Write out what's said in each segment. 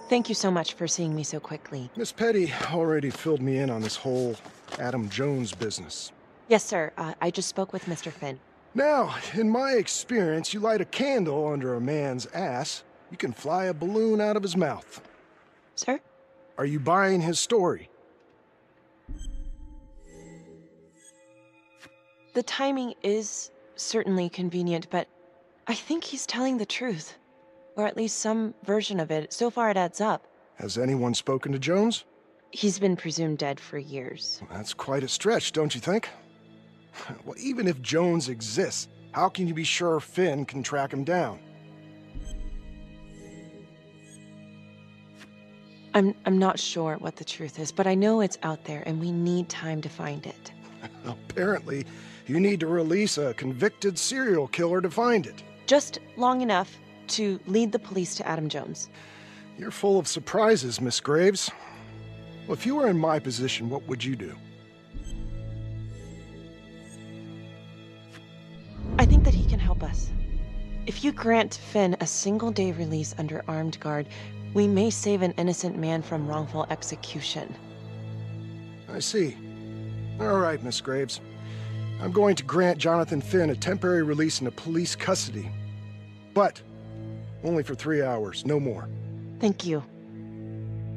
Thank you so much for seeing me so quickly. Miss Petty already filled me in on this whole Adam Jones business. Yes, sir. I just spoke with Mr. Finn. Now, in my experience, you light a candle under a man's ass, you can fly a balloon out of his mouth. Sir? Are you buying his story? The timing is certainly convenient, but I think he's telling the truth. Or at least some version of it. So far it adds up. Has anyone spoken to Jones? He's been presumed dead for years. That's quite a stretch, don't you think? Well, even if Jones exists, how can you be sure Finn can track him down? I'm not sure what the truth is, but I know it's out there and we need time to find it. Apparently, you need to release a convicted serial killer to find it. Just long enough to lead the police to Adam Jones. You're full of surprises, Miss Graves. Well, if you were in my position, what would you do? I think that he can help us. If you grant Finn a single-day release under armed guard, we may save an innocent man from wrongful execution. I see. All right, Miss Graves. I'm going to grant Jonathan Finn a temporary release into police custody. But only for 3 hours, no more. Thank you.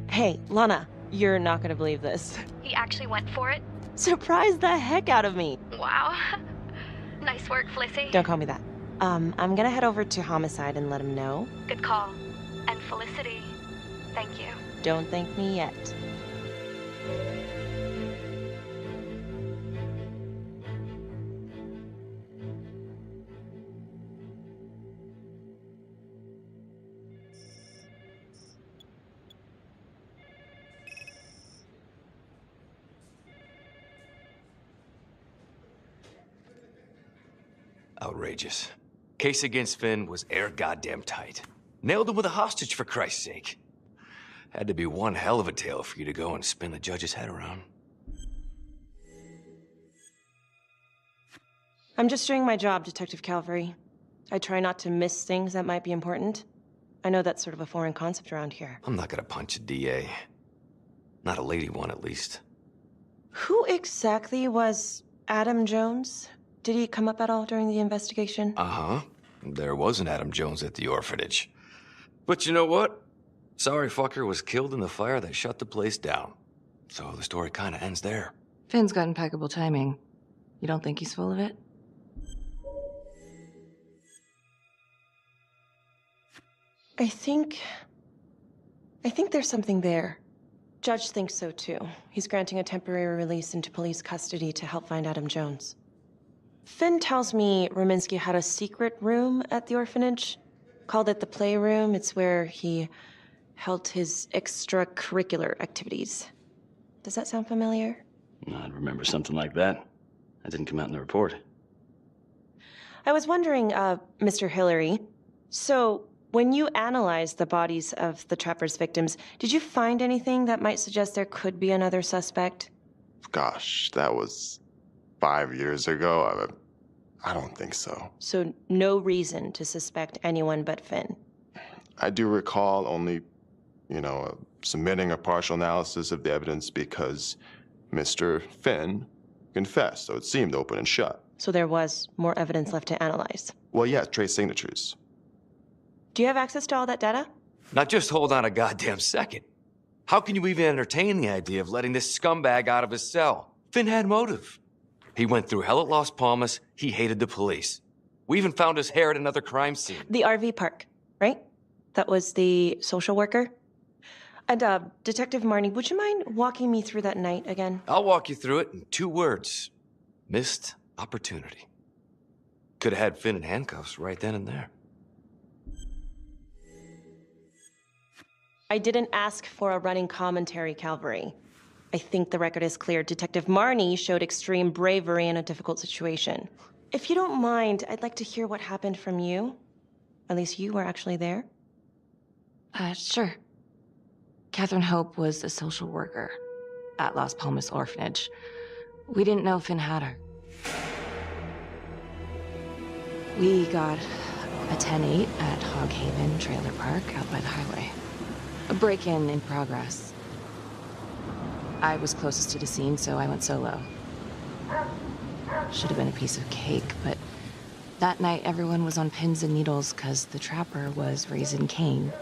Hey, Lana, you're not gonna believe this. He actually went for it? Surprised the heck out of me. Wow. Nice work, Felicity. Don't call me that. I'm gonna head over to Homicide and let him know. Good call. And Felicity, thank you. Don't thank me yet. Outrageous. Case against Finn was air goddamn tight. Nailed him with a hostage, for Christ's sake. Had to be one hell of a tale for you to go and spin the judge's head around. I'm just doing my job, Detective Calvary. I try not to miss things that might be important. I know that's sort of a foreign concept around here. I'm not gonna punch a DA. Not a lady one, at least. Who exactly was Adam Jones? Did he come up at all during the investigation? Uh-huh. There was an Adam Jones at the orphanage. But you know what? Sorry fucker was killed in the fire that shut the place down. So the story kind of ends there. Finn's got impeccable timing. You don't think he's full of it? I think there's something there. Judge thinks so too. He's granting a temporary release into police custody to help find Adam Jones. Finn tells me Rominsky had a secret room at the orphanage. Called it the playroom. It's where he held his extracurricular activities. Does that sound familiar? I'd remember something like that. That didn't come out in the report. I was wondering, Mr. Hillary, so when you analyzed the bodies of the trapper's victims, did you find anything that might suggest there could be another suspect? Gosh, that was 5 years ago. I don't think so. So no reason to suspect anyone but Finn? I do recall only, submitting a partial analysis of the evidence because Mr. Finn confessed, so it seemed open and shut. So there was more evidence left to analyze? Well, yeah, trace signatures. Do you have access to all that data? Now just hold on a goddamn second. How can you even entertain the idea of letting this scumbag out of his cell? Finn had motive. He went through hell at Las Palmas. He hated the police. We even found his hair at another crime scene. The RV park, right? That was the social worker? And, Detective Marnie, would you mind walking me through that night again? I'll walk you through it in 2 words. Missed opportunity. Could have had Finn in handcuffs right then and there. I didn't ask for a running commentary, Calvary. I think the record is clear. Detective Marnie showed extreme bravery in a difficult situation. If you don't mind, I'd like to hear what happened from you. At least you were actually there. Sure. Catherine Hope was a social worker at Las Palmas Orphanage. We didn't know Finn had her. We got a 10-8 at Hog Haven Trailer Park out by the highway. A break-in in progress. I was closest to the scene, so I went solo. Should have been a piece of cake, but that night everyone was on pins and needles because the trapper was raising Cain.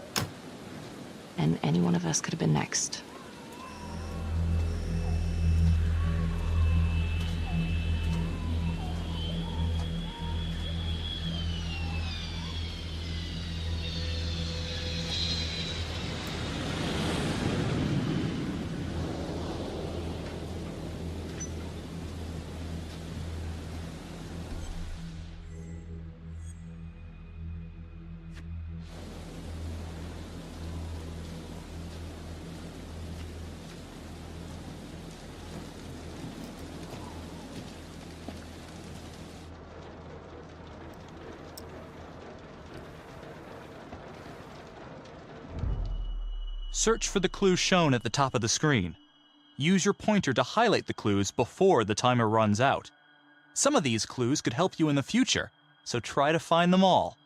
And any one of us could have been next. Search for the clues shown at the top of the screen. Use your pointer to highlight the clues before the timer runs out. Some of these clues could help you in the future, so try to find them all.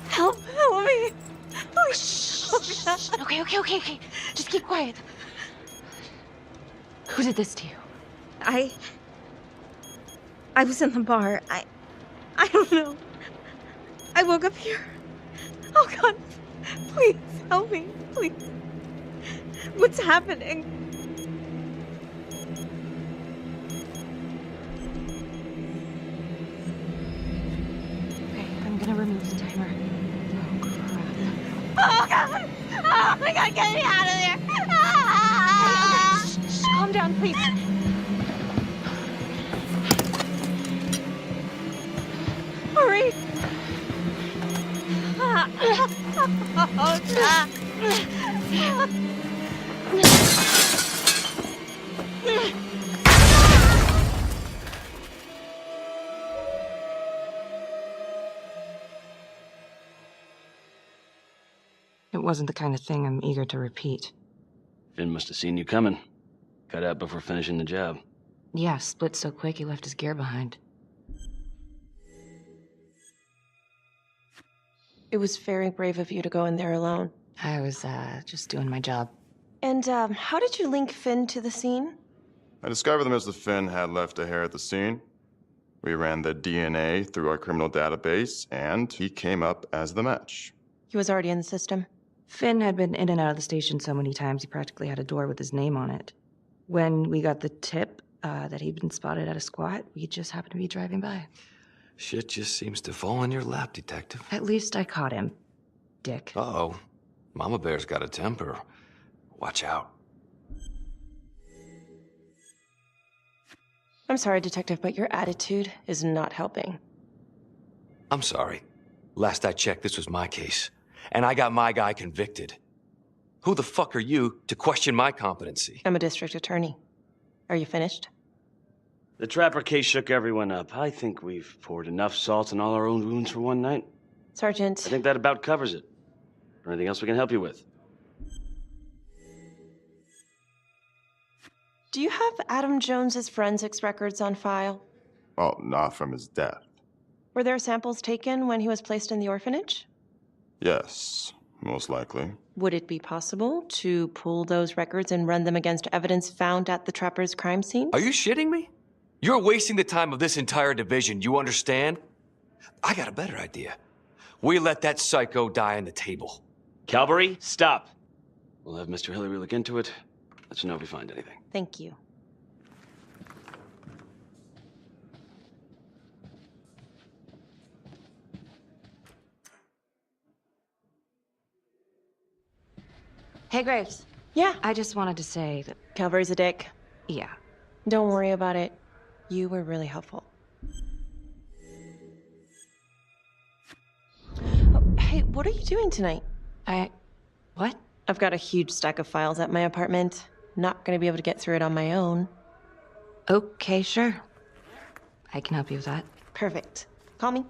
Help me. Oh, shh. Okay. Just keep quiet. Who did this to you? I was in the bar. I don't know. I woke up here. Oh, God. Please help me. Please. What's happening? Okay, I'm gonna remove the timer. Oh, God. Oh, my God. Get me out of there. Ah! Shh, calm down, please. Hurry. Oh, God. It wasn't the kind of thing I'm eager to repeat. Finn must have seen you coming. Cut out before finishing the job. Yeah, split so quick he left his gear behind. It was very brave of you to go in there alone. I was, just doing my job. And, how did you link Finn to the scene? I discovered that Mr. Finn had left a hair at the scene. We ran the DNA through our criminal database, and he came up as the match. He was already in the system. Finn had been in and out of the station so many times he practically had a door with his name on it. When we got the tip that he'd been spotted at a squat, we just happened to be driving by. Shit just seems to fall in your lap, Detective. At least I caught him, dick. Uh-oh. Mama Bear's got a temper. Watch out. I'm sorry, Detective, but your attitude is not helping. I'm sorry. Last I checked, this was my case. And I got my guy convicted. Who the fuck are you to question my competency? I'm a district attorney. Are you finished? The Trapper case shook everyone up. I think we've poured enough salt in all our own wounds for one night. Sergeant. I think that about covers it. Or anything else we can help you with? Do you have Adam Jones's forensics records on file? Oh, not from his death. Were there samples taken when he was placed in the orphanage? Yes, most likely. Would it be possible to pull those records and run them against evidence found at the Trapper's crime scene? Are you shitting me? You're wasting the time of this entire division, you understand? I got a better idea. We let that psycho die on the table. Calvary, stop. We'll have Mr. Hillary look into it. Let you know if we find anything. Thank you. Hey, Graves. Yeah. I just wanted to say that, Calvary's a dick. yeah. Don't worry about it. You were really helpful. Oh, hey, what are you doing tonight? What? I've got a huge stack of files at my apartment. Not gonna be able to get through it on my own. Okay, sure. I can help you with that. Perfect. Call me.